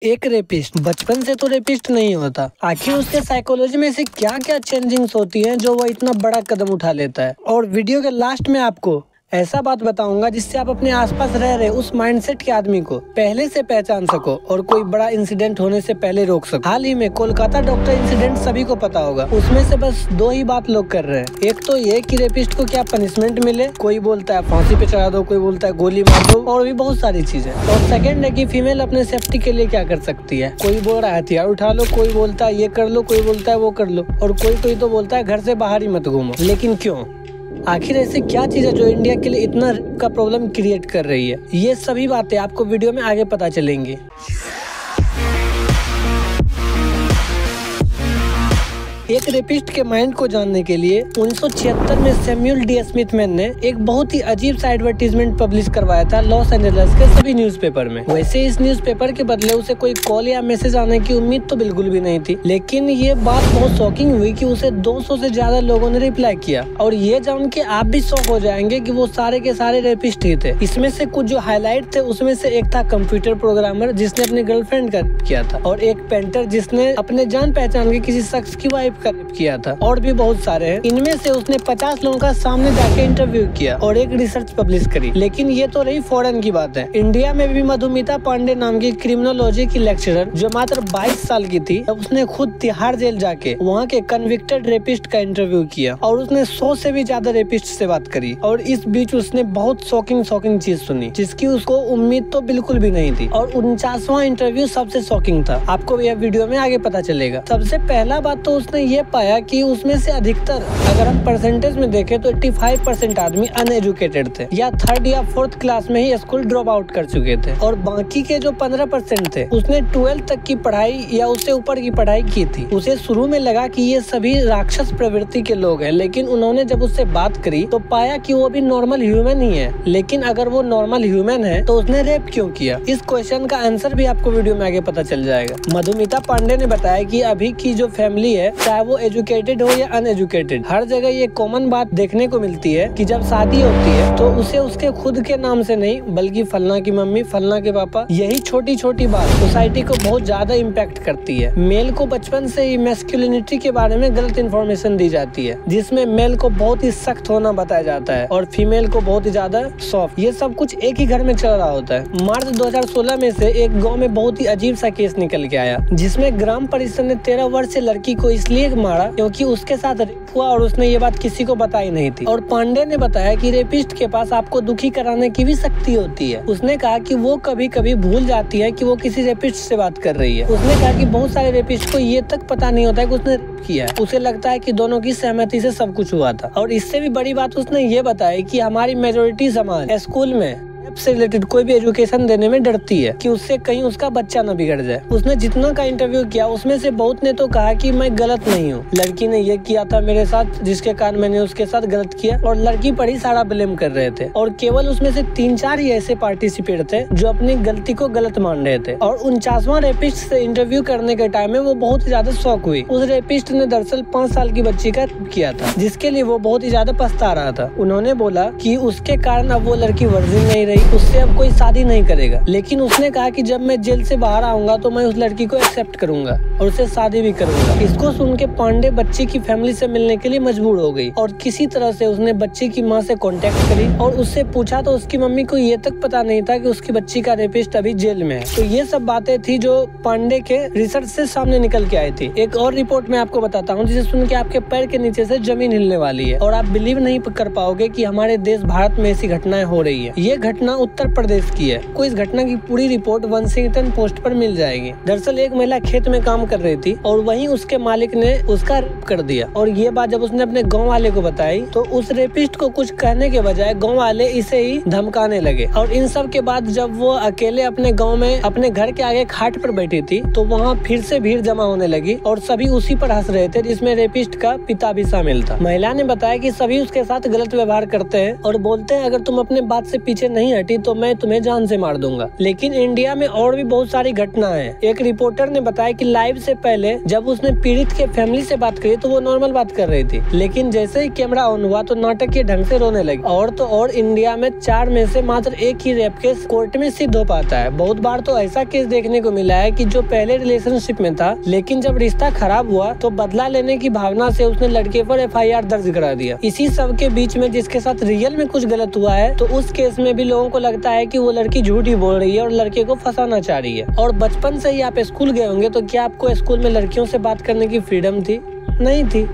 एक रेपिस्ट बचपन से तो रेपिस्ट नहीं होता। आखिर उसके साइकोलॉजी में से क्या क्या चेंजिंग्स होती हैं जो वो इतना बड़ा कदम उठा लेता है। और वीडियो के लास्ट में आपको ऐसा बात बताऊंगा जिससे आप अपने आसपास रह रहे उस माइंडसेट के आदमी को पहले से पहचान सको और कोई बड़ा इंसिडेंट होने से पहले रोक सको। हाल ही में कोलकाता डॉक्टर इंसिडेंट सभी को पता होगा। उसमें से बस दो ही बात लोग कर रहे हैं। एक तो ये कि रेपिस्ट को क्या पनिशमेंट मिले, कोई बोलता है फांसी पे चढ़ा दो, कोई बोलता है गोली मार दो और भी बहुत सारी चीजें। और सेकंड है कि फीमेल अपने सेफ्टी के लिए क्या कर सकती है। कोई बोल रहा है हथियार उठा लो, कोई बोलता है ये कर लो, कोई बोलता है वो कर लो और कोई तो बोलता है घर से बाहर ही मत घूमो। लेकिन क्यों? आखिर ऐसी क्या चीज है जो इंडिया के लिए इतना का प्रॉब्लम क्रिएट कर रही है? ये सभी बातें आपको वीडियो में आगे पता चलेंगी। एक रेपिस्ट के माइंड को जानने के लिए 1976 में सैमुअल डी स्मिथ मैन ने एक बहुत ही अजीब सा एडवर्टीजमेंट पब्लिश करवाया था लॉस एंजल्स के सभी न्यूज़पेपर में। वैसे इस न्यूज़पेपर के बदले उसे कोई कॉल या मैसेज आने की उम्मीद तो बिल्कुल भी नहीं थी, लेकिन ये बात बहुत शॉकिंग हुई कि उसे 200 से ज्यादा लोगों ने रिप्लाई किया। और ये जान के आप भी शॉक हो जाएंगे कि वो सारे के सारे रेपिस्ट ही थे। इसमें से कुछ जो हाईलाइट थे उसमें से एक था कंप्यूटर प्रोग्रामर जिसने अपनी गर्लफ्रेंड का रेप किया था, और एक पेंटर जिसने अपने जान पहचान के किसी शख्स की वाइफ का रेप किया था, और भी बहुत सारे हैं। इनमें से उसने 50 लोगों का सामने जाके इंटरव्यू किया और एक रिसर्च पब्लिश करी। लेकिन ये तो रही फॉरेन की बात है। इंडिया में भी मधुमिता पांडे नाम की क्रिमिनोलॉजी की लेक्चरर जो मात्र 22 साल की थी, उसने खुद तिहाड़ जेल जाके वहाँ के कन्विक्टेड रेपिस्ट का इंटरव्यू किया और उसने 100 से भी ज्यादा रेपिस्ट से बात करी। और इस बीच उसने बहुत शॉकिंग चीज सुनी जिसकी उसको उम्मीद तो बिल्कुल भी नहीं थी। और 49वां इंटरव्यू सबसे शॉकिंग था। आपको यह वीडियो में आगे पता चलेगा। सबसे पहला बात तो उसने ये पाया कि उसमें से अधिकतर, अगर हम परसेंटेज में देखें तो 85% आदमी अनएजुकेटेड थे या 3rd या 4th क्लास में ही स्कूल ड्रॉप आउट कर चुके थे। और बाकी के जो 15% थे उसने 12th तक की पढ़ाई या उससे ऊपर की पढ़ाई की थी। उसे शुरू में लगा कि ये सभी राक्षस प्रवृत्ति के लोग हैं, लेकिन उन्होंने जब उससे बात करी तो पाया कि वो भी नॉर्मल ह्यूमन ही है। लेकिन अगर वो नॉर्मल ह्यूमन है तो उसने रेप क्यों किया? इस क्वेश्चन का आंसर भी आपको वीडियो में आगे पता चल जाएगा। मधुमिता पांडे ने बताया कि अभी की जो फैमिली है, चाहे वो एजुकेटेड हो या अनएजुकेटेड, हर जगह ये कॉमन बात देखने को मिलती है कि जब शादी होती है तो उसे उसके खुद के नाम से नहीं बल्कि फलना की मम्मी, फलना के पापा, यही छोटी छोटी बात सोसाइटी को बहुत ज्यादा इम्पैक्ट करती है। मेल को बचपन से ही मैस्कुलिनिटी के बारे में गलत इन्फॉर्मेशन दी जाती है, जिसमें मेल को बहुत ही सख्त होना बताया जाता है और फीमेल को बहुत ही ज्यादा सॉफ्ट। ये सब कुछ एक ही घर में चल रहा होता है। मार्च 2016 में से एक गाँव में बहुत ही अजीब सा केस निकल के आया, जिसमें ग्राम परिषद ने 13 वर्ष से लड़की को इसलिए मारा क्योंकि उसके साथ रेप हुआ और उसने ये बात किसी को बताई नहीं थी। और पांडे ने बताया कि रेपिस्ट के पास आपको दुखी कराने की भी शक्ति होती है। उसने कहा कि वो कभी कभी भूल जाती है कि वो किसी रेपिस्ट से बात कर रही है। उसने कहा कि बहुत सारे रेपिस्ट को ये तक पता नहीं होता है कि उसने रेप किया है। उसे लगता है कि दोनों की सहमति से सब कुछ हुआ था। और इससे भी बड़ी बात उसने ये बताई कि हमारी मेजोरिटी समाज स्कूल में से रिलेटेड कोई भी एजुकेशन देने में डरती है कि उससे कहीं उसका बच्चा न बिगड़ जाए। उसने जितना का इंटरव्यू किया उसमें से बहुत ने तो कहा कि मैं गलत नहीं हूँ, लड़की ने ये किया था मेरे साथ जिसके कारण मैंने उसके साथ गलत किया, और लड़की पर ही सारा ब्लेम कर रहे थे। और केवल उसमें से 3-4 ही ऐसे पार्टिसिपेट थे जो अपनी गलती को गलत मान रहे थे। और 49वां रेपिस्ट से इंटरव्यू करने के टाइम में वो बहुत ही ज्यादा शॉक हुई। उस रेपिस्ट ने दरअसल 5 साल की बच्ची का रेप किया था, जिसके लिए वो बहुत ही ज्यादा पछता रहा था। उन्होंने बोला कि उसके कारण अब वो लड़की वर्जिन नहीं रही, उससे अब कोई शादी नहीं करेगा। लेकिन उसने कहा कि जब मैं जेल से बाहर आऊंगा तो मैं उस लड़की को एक्सेप्ट करूंगा और उससे शादी भी करूंगा। इसको सुन के पांडे बच्ची की फैमिली से मिलने के लिए मजबूर हो गई और किसी तरह से उसने बच्ची की माँ से कांटेक्ट करी और उससे पूछा तो उसकी मम्मी को ये तक पता नहीं था कि उसकी बच्ची का रेपिस्ट अभी जेल में है। तो ये सब बातें थी जो पांडे के रिसर्च से सामने निकल के आई थी। एक और रिपोर्ट मैं आपको बताता हूँ जिसे सुन के आपके पैर के नीचे से जमीन हिलने वाली है और आप बिलीव नहीं कर पाओगे कि हमारे देश भारत में ऐसी घटनाएं हो रही है। ये घटना उत्तर प्रदेश की है। कोई इस घटना की पूरी रिपोर्ट वॉशिंगटन पोस्ट पर मिल जाएगी। दरअसल एक महिला खेत में काम कर रही थी और वहीं उसके मालिक ने उसका रेप कर दिया। और ये बात जब उसने अपने गांव वाले को बताई तो उस रेपिस्ट को कुछ कहने के बजाय गांव वाले इसे ही धमकाने लगे। और इन सब के बाद जब वो अकेले अपने गाँव में अपने घर के आगे खाट पर बैठी थी तो वहाँ फिर से भीड़ जमा होने लगी और सभी उसी पर हंस रहे थे, जिसमें रेपिस्ट का पिता भी शामिल था। महिला ने बताया कि सभी उसके साथ गलत व्यवहार करते हैं और बोलते हैं अगर तुम अपने बात से पीछे नहीं नहीं हटी तो मैं तुम्हें जान से मार दूंगा। लेकिन इंडिया में और भी बहुत सारी घटना है। एक रिपोर्टर ने बताया कि लाइव से पहले जब उसने पीड़ित के फैमिली से बात करी तो वो नॉर्मल बात कर रही थी, लेकिन जैसे ही कैमरा ऑन हुआ तो नाटकीय ढंग से रोने लगी। और तो और इंडिया में 4 में से मात्र एक ही रेप केस कोर्ट में सिद्ध हो पाता है। बहुत बार तो ऐसा केस देखने को मिला है कि जो पहले रिलेशनशिप में था, लेकिन जब रिश्ता खराब हुआ तो बदला लेने की भावना से उसने लड़के पर FIR दर्ज करा दिया। इसी सब के बीच में जिसके साथ रियल में कुछ गलत हुआ है, तो उस केस में भी लोगों को लगता है कि वो लड़की झूठी बोल रही है और लड़के को फंसाना चाह रही है। और बचपन से ही आप स्कूल गए होंगे, तो क्या आपको स्कूल में लड़कियों से बात करने की फ्रीडम थी? नहीं थी।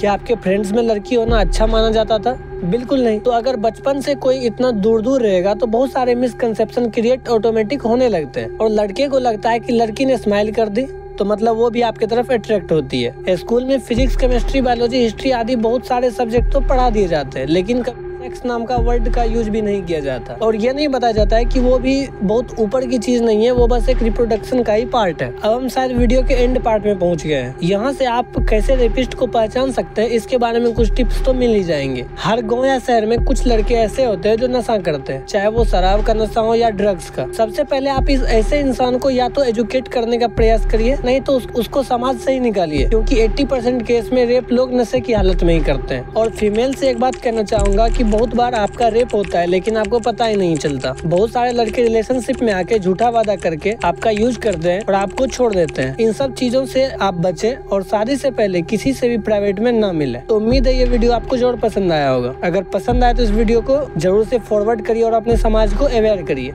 क्या आपके फ्रेंड्स में लड़की होना अच्छा माना जाता था? बिल्कुल नहीं। तो अगर बचपन से कोई इतना दूर दूर रहेगा तो बहुत सारे मिसकंसेप्शन क्रिएट ऑटोमेटिक होने लगते हैं। और लड़के को लगता है कि लड़की ने स्माइल कर दी तो मतलब वो भी आपकी तरफ अट्रैक्ट होती है। स्कूल में फिजिक्स, केमिस्ट्री, बायोलॉजी, हिस्ट्री आदि बहुत सारे सब्जेक्ट तो पढ़ा दिए जाते हैं, लेकिन सेक्स नाम का वर्ड का यूज भी नहीं किया जाता। और ये नहीं बताया जाता है कि वो भी बहुत ऊपर की चीज नहीं है, वो बस एक रिप्रोडक्शन का ही पार्ट है। अब हम शायद वीडियो के एंड पार्ट में पहुंच गए हैं। यहाँ से आप कैसे रेपिस्ट को पहचान सकते हैं, इसके बारे में कुछ टिप्स तो मिल ही जाएंगे। हर गाँव या शहर में कुछ लड़के ऐसे होते हैं जो नशा करते हैं, चाहे वो शराब का नशा हो या ड्रग्स का। सबसे पहले आप इस ऐसे इंसान को या तो एजुकेट करने का प्रयास करिए, नहीं तो उसको समाज से ही निकालिए, क्योंकि 80% केस में रेप लोग नशे की हालत में ही करते हैं। और फीमेल से एक बात कहना चाहूंगा कि बहुत बार आपका रेप होता है लेकिन आपको पता ही नहीं चलता। बहुत सारे लड़के रिलेशनशिप में आके झूठा वादा करके आपका यूज करते हैं और आपको छोड़ देते हैं। इन सब चीजों से आप बचें और शादी से पहले किसी से भी प्राइवेट में ना मिले। तो उम्मीद है ये वीडियो आपको जरूर पसंद आया होगा। अगर पसंद आया तो इस वीडियो को जरूर से फॉरवर्ड करिए और अपने समाज को अवेयर करिए।